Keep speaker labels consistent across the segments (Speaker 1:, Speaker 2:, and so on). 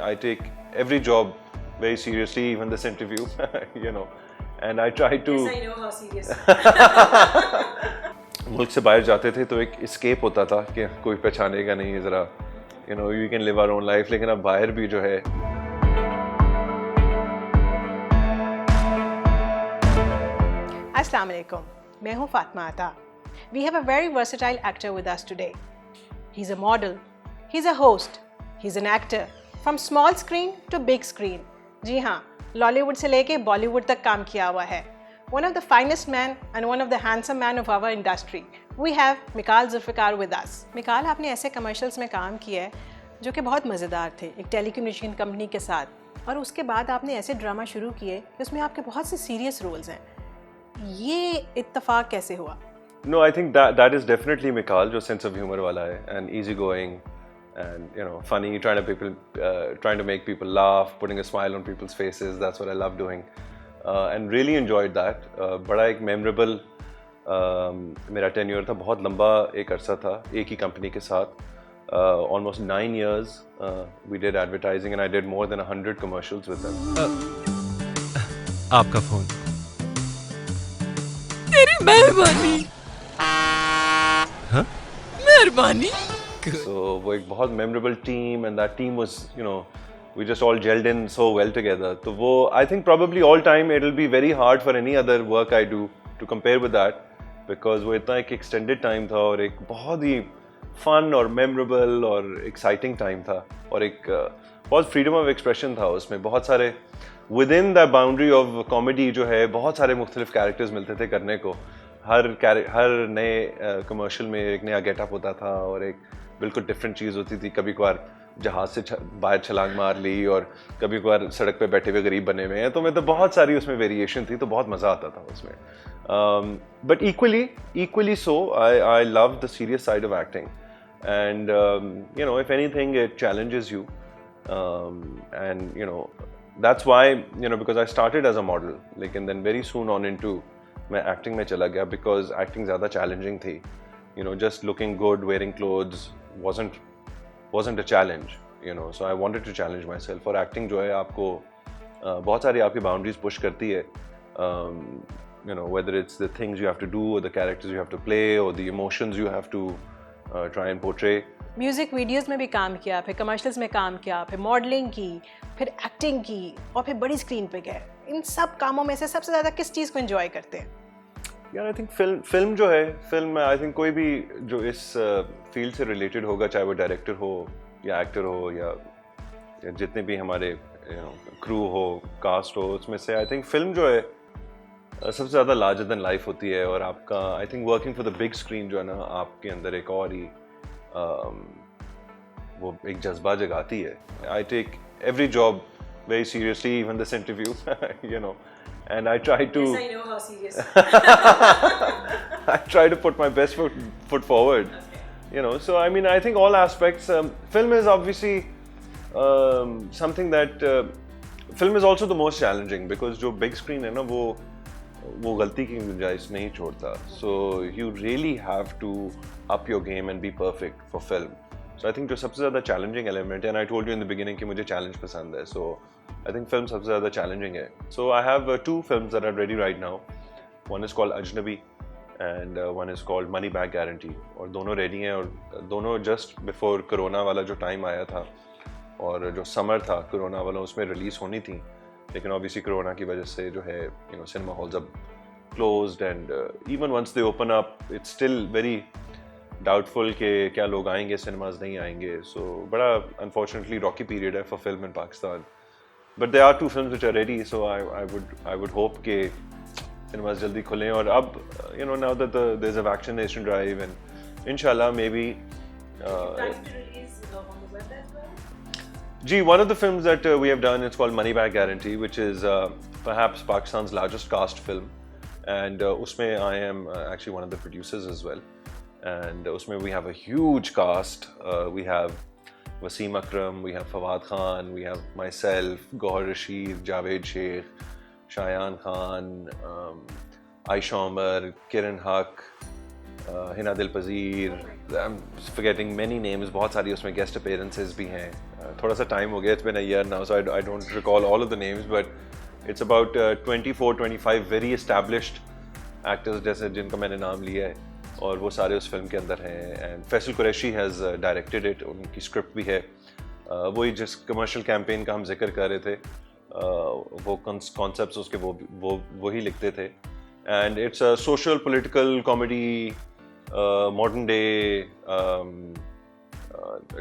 Speaker 1: I take every job very seriously, even this interview, you know, and I try to.
Speaker 2: Yes, I know how serious.
Speaker 1: मुल्क से बाहर जाते थे तो एक escape होता था कि कोई पहचानेगा नहीं ज़रा, you know, we can live our own life. लेकिन अब बाहर भी जो है.
Speaker 2: Assalamu alaikum. मैं हूँ फातिमा अता. We have a very versatile actor with us today. He's a model, he's a host, he's an actor from small screen to big screen. जी हाँ, लॉलीवुड से लेके बॉलीवुड तक काम किया हुआ है. One of the finest man and one of the handsome man of our industry. We have Mikael Zulfikar with us. Mikael, आपने ऐसे कमर्शियल्स में काम किया है जो कि बहुत मज़ेदार थे, एक टेलीकम्युनिकेशन कंपनी के साथ, और उसके बाद आपने ऐसे ड्रामा शुरू किए कि उसमें आपके बहुत से सीरियस रोल्स हैं. ये इत्तेफाक कैसे हुआ?
Speaker 1: No, I think that is definitely Mikael, जो sense of humor वाला है, and easygoing, and you know, funny, trying to make people laugh, putting a smile on people's faces. That's what I love doing, and really enjoyed that. बड़ा एक memorable मेरा tenure था, बहुत लंबा एक अरसा था एक ही company के साथ. Almost 9 years we did advertising, and I did more than 100 commercials with them.
Speaker 3: आपका फोन. तेरी मेहरबानी. हाँ? मेहरबानी.
Speaker 1: So वो एक बहुत memorable team, and that team was, you know, we just all gelled in so well together. तो वो I think probably all time it'll be very hard for any other work I do to compare with that, because वो इतना एक extended time था और एक बहुत ही fun और memorable और exciting time था, और एक बहुत freedom of expression था उसमें. बहुत सारे within the boundary of comedy जो है बहुत सारे मुख्तलिफ characters मिलते थे करने को. हर नए कमर्शियल में एक नया गेटअप होता था और एक बिल्कुल डिफरेंट चीज़ होती थी. कभी कभार जहाज से बाहर छलांग मार ली, और कभी कभार सड़क पे बैठे हुए गरीब बने हुए हैं. तो मैं तो बहुत सारी उसमें वेरिएशन थी, तो बहुत मज़ा आता था उसमें. But equally so I love the serious side of acting, and you know, if anything it challenges you, and you know, that's why, you know, because I started as a model, लेकिन then very soon on into मैं acting में चला गया, because acting ज़्यादा challenging थी. You know, just looking good, wearing clothes wasn't a challenge, you know, so I wanted to challenge myself. और acting जो है आपको बहुत सारी आपकी बाउंड्रीज पुश करती है, you know, whether it's the things you have to do, or the characters you have to play, or the emotions you have to try and portray.
Speaker 2: Music videos में भी काम किया, फिर कमर्शियल्स में काम किया, फिर मॉडलिंग की, फिर एक्टिंग की, और फिर बड़ी स्क्रीन पे गए. इन सब कामों में से सबसे ज़्यादा किस चीज़ को एंजॉय करते हैं?
Speaker 1: यार आई थिंक फिल्म जो है, फिल्म में आई थिंक कोई भी जो इस फील्ड से रिलेटेड होगा, चाहे वो डायरेक्टर हो या एक्टर हो या जितने भी हमारे क्रू हो, कास्ट हो, उसमें से आई थिंक फिल्म जो है सबसे ज़्यादा लार्जर देन लाइफ होती है. और आपका I think working for the big screen जो है ना, आपके अंदर एक और ही वो एक जज्बा जगाती है. I take every job very seriously, even this interview, you know, and I try to.
Speaker 2: Yes, I know how serious.
Speaker 1: I try to put my best foot forward, okay. You know. So I mean, I think all aspects. Film is obviously something that film is also the most challenging, because जो big screen है ना, वो गलती की गुंजाइश नहीं छोड़ता. So you really have to up your game and be perfect for film. So I think जो सबसे ज़्यादा challenging element है, and I told you in the beginning कि मुझे challenge पसंद है, so I think film सबसे ज़्यादा challenging है. So I have 2 films that are ready right now. One is called Ajnabi, and one is called Money Back Guarantee. और दोनों ready हैं, और दोनों just before Corona वाला जो time आया था और जो summer था Corona वाला, उसमें release होनी थी. लेकिन obviously Corona की वजह से जो है, you know, cinema halls अब closed, and even once they open up, it's still very doubtful के क्या लोग आएंगे, सिनेमाज नहीं आएंगे. सो बड़ा अनफॉर्चुनेटली रॉकी पीरियड है for film in Pakistan. But there are 2 films which are ready, so I would hope के सिनेमाज जल्दी खुलें. और अब you know, now that there is a vaccination drive, and इंशाल्लाह मे बी जी, one of the films that we have done, it's called Money Back Guarantee, which is perhaps Pakistan's largest cast film, and usme I am actually one of the producers as well. And usme we have a huge cast. We have Wasim Akram, we have Fawad Khan, we have myself, Gohar Rashid, Javed Sheikh, Shayan Khan, Aisha Umar, Kiran Haq, Hina Dilpazir. I'm forgetting many names. बहुत सारी उसमें guest appearances भी हैं. थोड़ा सा time हो गया, it's been a year now, so I don't recall all of the names, but it's about 24-25 very established actors जैसे जिनका मैंने नाम लिया है, और वो सारे उस फिल्म के अंदर हैं. And Faisal Qureshi has directed it, उनकी स्क्रिप्ट भी है. वही जिस कमर्शियल कैंपेन का हम जिक्र कर रहे थे, वो कॉन्सेप्ट्स उसके वो ही लिखते थे. And it's a social political comedy, modern day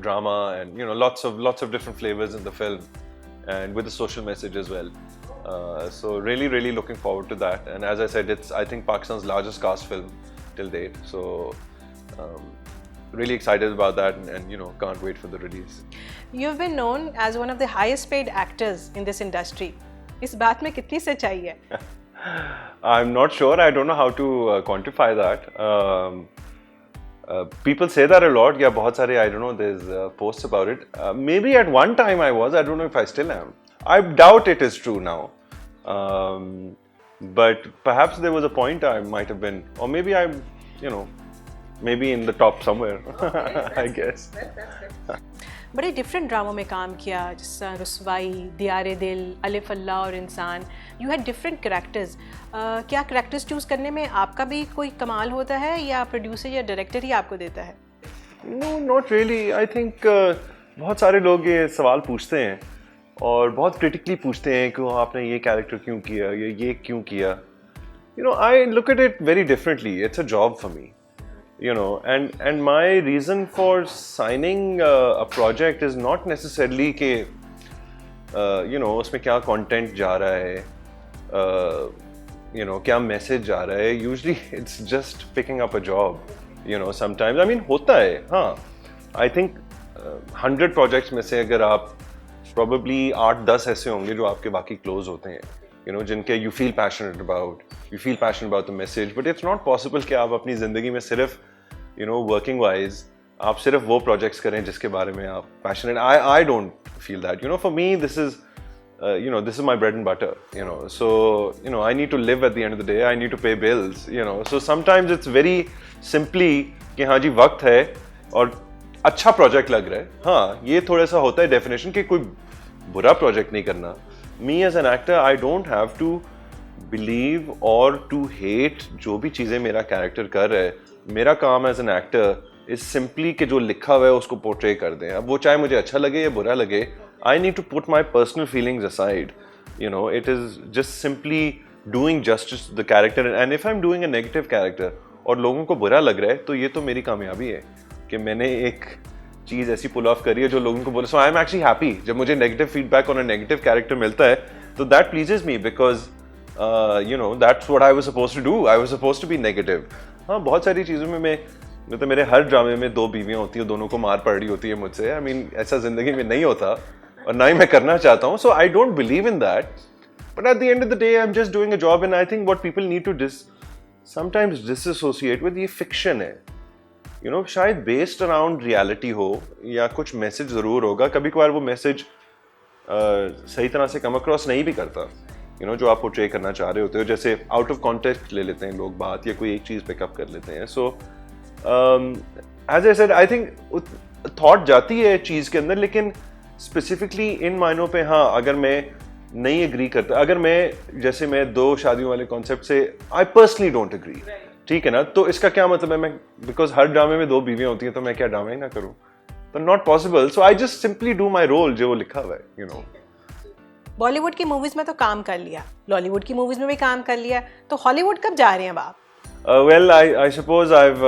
Speaker 1: drama, and lots of different flavors in the film, and with a social message as well. So really looking forward to that. And as I said, it's I think Pakistan's largest cast film till date. So really excited about that, and can't wait for the release.
Speaker 2: You've been known as one of the highest paid actors in this industry. इस बात में कितनी सच्चाई है?
Speaker 1: I'm not sure. I don't know how to quantify that. People say that a lot. Yeah, बहुत सारे, I don't know, there's posts about it. Maybe at one time I was. I don't know if I still am. I doubt it is true now. But perhaps there was a point I might have been, or maybe I'm, maybe in the top somewhere. I guess.
Speaker 2: बड़े different ड्रामों में काम किया, जैसा रुसवाई, दियारे दिल, अलिफ अल्लाह और इंसान. You had different characters. क्या कैरेक्टर्स चूज़ करने में आपका भी कोई कमाल होता है, या प्रोड्यूसर या डायरेक्टर ही आपको देता है?
Speaker 1: No, not really. I think बहुत सारे लोग ये सवाल पूछते हैं, और बहुत क्रिटिकली पूछते हैं कि आपने ये कैरेक्टर क्यों किया, ये क्यों किया. I look at it very differently. It's a job for me. And my reason for signing a project is not necessarily कि उसमें क्या content जा रहा है, क्या message जा रहा है. Usually it's just picking up a job. Sometimes I mean होता है, हाँ. I think 100 projects में से अगर आप probably 8-10 ऐसे होंगे जो आपके बाकी close होते हैं, जिनके you feel passionate about the message. But it's not possible कि आप अपनी ज़िंदगी में सिर्फ working wise आप सिर्फ वो projects करें जिसके बारे में आप passionate. I don't feel that. For me this is this is my bread and butter. So I need to live at the end of the day. I need to pay bills. So sometimes it's very simply कि हाँ जी वक्त है और अच्छा project लग रहा है. हाँ, ये थोड़ा सा होता है definition कि कोई बुरा project नहीं करना. Me as an actor, I don't have to believe or to hate जो भी चीज़ें मेरा कैरेक्टर कर रहा है. मेरा काम as an actor is simply कि जो लिखा हुआ है उसको पोर्ट्रे कर दें. अब वो चाहे मुझे अच्छा लगे या बुरा लगे, I need to put my personal feelings aside. It is just simply doing justice to the character. And if I am doing a negative character और लोगों को बुरा लग रहा है, तो ये तो मेरी कामयाबी है कि मैंने एक चीज़ ऐसी पुल ऑफ करी है जो लोगों को बोले. So I am actually happy जब मुझे negative feedback on a negative character मिलता है, तो that pleases me because that's what I was supposed to do. I was supposed to be negative. हाँ, बहुत सारी चीज़ों में मतलब मेरे हर ड्रामे में 2 बीवियाँ होती हैं, दोनों को मार पड़ रही होती है मुझसे. आई मीन ऐसा ज़िंदगी में नहीं होता और ना ही मैं करना चाहता हूँ. So I don't believe in that. But at the end of the day I am just doing a job. And I think what people need to sometimes disassociate with, ये फिक्शन है. शायद बेस्ड अराउंड रियलिटी हो या कुछ message ज़रूर होगा. कभी कभार वो मैसेज सही तरह से कम अक्रॉस नहीं भी करता, जो आप पोर्ट्रे करना चाह रहे होते हो. जैसे आउट ऑफ कॉन्टेक्स्ट ले लेते हैं लोग बात, या कोई एक चीज़ पिकअप कर लेते हैं. So as I said, I think thought जाती है चीज़ के अंदर, लेकिन स्पेसिफिकली इन मायनों पे हाँ, अगर मैं नहीं एग्री करता, अगर मैं 2 शादियों वाले कॉन्सेप्ट से आई पर्सनली डोंट एग्री, ठीक है ना, तो इसका क्या मतलब है? मैं बिकॉज हर ड्रामे में 2 बीवियाँ होती हैं, तो मैं क्या ड्रामा ही ना करूँ? तो not possible. So I just simply do my role जो लिखा हुआ है.
Speaker 2: बॉलीवुड की मूवीज में तो काम कर लिया, लॉलीवुड की मूवीज में भी काम कर लिया, तो हॉलीवुड कब जा रहे हैं आप?
Speaker 1: Well, I suppose I've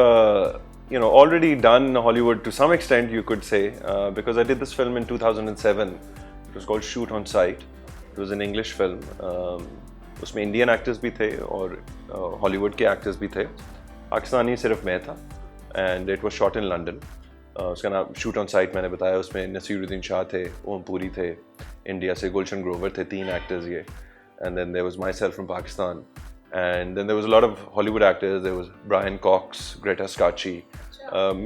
Speaker 1: already done Hollywood to some extent, you could say, because I did this film in 2007. It was called Shoot on Sight. It was an English film. उसमें Indian actors भी थे और Hollywood के actors भी थे. पाकिस्तानी सिर्फ मैं था. And it was shot in London. उसका नाम शूट ऑन साइट मैंने बताया. उसमें नसीरुद्दीन शाह थे, ओम पुरी थे, इंडिया से गुलशन ग्रोवर थे, 3 एक्टर्स ये. And then there was myself from Pakistan. And then there was a lot of Hollywood actors. There was Brian Cox, Greta Scacchi.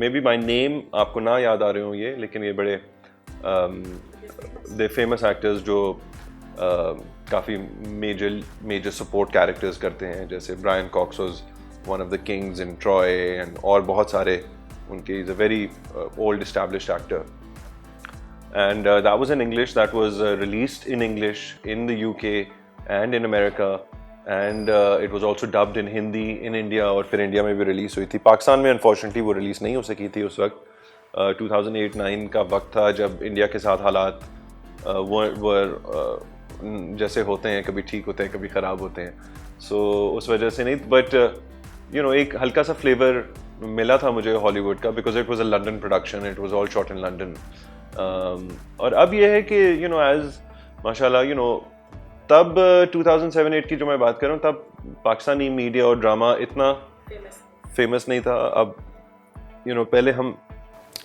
Speaker 1: Maybe my name आपको ना याद आ रहे हो ये, लेकिन ये बड़े they're famous actors जो काफ़ी major support characters करते हैं. जैसे Brian Cox was one of the kings in Troy, and और बहुत सारे उनके. He's a very old established actor. and that was in English. That was released in English in the UK and in America, and it was also dubbed in Hindi in India, और फिर India में भी release हुई थी. पाकिस्तान में unfortunately वो release नहीं हो सकी थी उस वक्त. 2008-9 का वक्त था जब इंडिया के साथ हालात जैसे होते हैं, कभी ठीक होते हैं, कभी ख़राब होते हैं. सो उस वजह से नहीं, बट यू नो एक हल्का सा फ्लेवर मिला था मुझे हॉलीवुड का, because it was a London production, it was all shot in London. और अब ये है कि यू नो एज माशाल्लाह यू नो तब 2007-8 की जो मैं बात कर रहा हूँ, तब पाकिस्तानी मीडिया और ड्रामा इतना फेमस नहीं था. अब यू नो पहले हम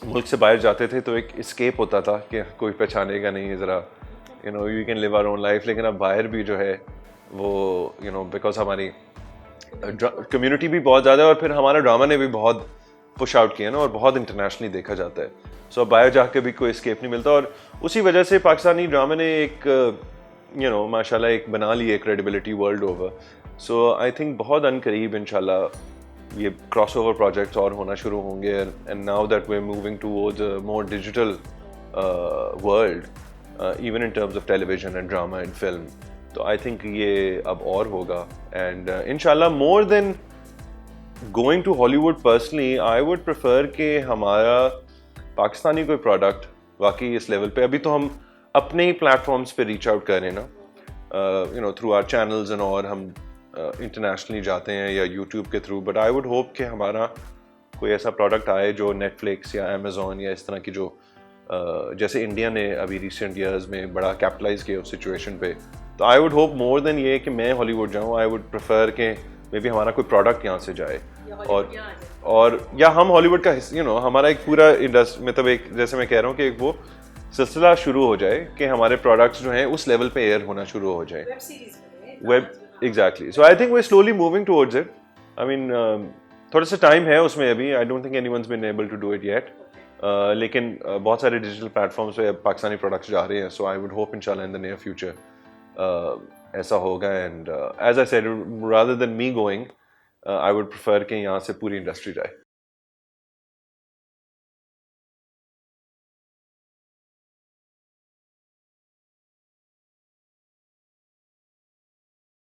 Speaker 1: मुल्क से बाहर जाते थे तो एक इस्केप होता था कि कोई पहचानेगा नहीं, ज़रा you know you can live our own life. लेकिन अब बाहर भी जो है वो यू नो बिकॉज हमारी कम्युनिटी भी बहुत ज़्यादा है, और फिर हमारा ड्रामा ने भी बहुत पुश आउट किया ना, और बहुत इंटरनेशनली देखा जाता है. सो अब बाहर जाके भी कोई एस्केप नहीं मिलता, और उसी वजह से पाकिस्तानी ड्रामा ने एक यू नो माशाल्लाह एक बना ली है credibility world over. So I think बहुत अनकरीब इंशाल्लाह ये क्रॉस ओवर प्रोजेक्ट्स और होना शुरू होंगे. And now that we are moving towards a more digital world, even in terms of television and drama and film, तो आई थिंक ये अब और होगा. एंड इंशाल्लाह more than going to Hollywood, personally I would prefer कि हमारा पाकिस्तानी कोई product वाकई इस लेवल पे, अभी तो हम अपने ही प्लेटफॉर्म्स पे रीच आउट कर रहे हैं ना, you know through our channels and, और हम इंटरनेशनली जाते हैं या यूट्यूब के थ्रू. बट आई वुड होप कि हमारा कोई ऐसा प्रोडक्ट आए जो नेटफ्लिक्स या अमेज़ॉन या इस तरह की जो जैसे इंडिया ने अभी रिसेंट ईयर्स में बड़ा कैपिटलाइज किया उस सिचुएशन पे. तो आई वुड होप मोर देन ये कि मैं हॉलीवुड जाऊँ, आई वुड प्रेफर कि मे बी हमारा कोई प्रोडक्ट यहाँ से जाए, और या हम हॉलीवुड का यू नो हमारा एक पूरा इंडस्ट्री, मतलब एक जैसे मैं कह रहा हूँ कि एक वो सिलसिला शुरू हो जाए कि हमारे प्रोडक्ट्स जो हैं उस लेवल पे एयर होना शुरू हो जाए. Web exactly. So I think we slowly moving towards it. I mean थोड़ा सा टाइम है उसमें अभी. I don't think anyone's been able to do it yet, लेकिन बहुत सारे डिजिटल प्लेटफॉर्म्स पे पाकिस्तानी प्रोडक्ट्स जा रहे हैं. सो आई वुड होप इंशाल्लाह इन द नियर फ्यूचर ऐसा होगा. And as I said, rather than me going, I would prefer कि यहाँ से पूरी इंडस्ट्री जाए.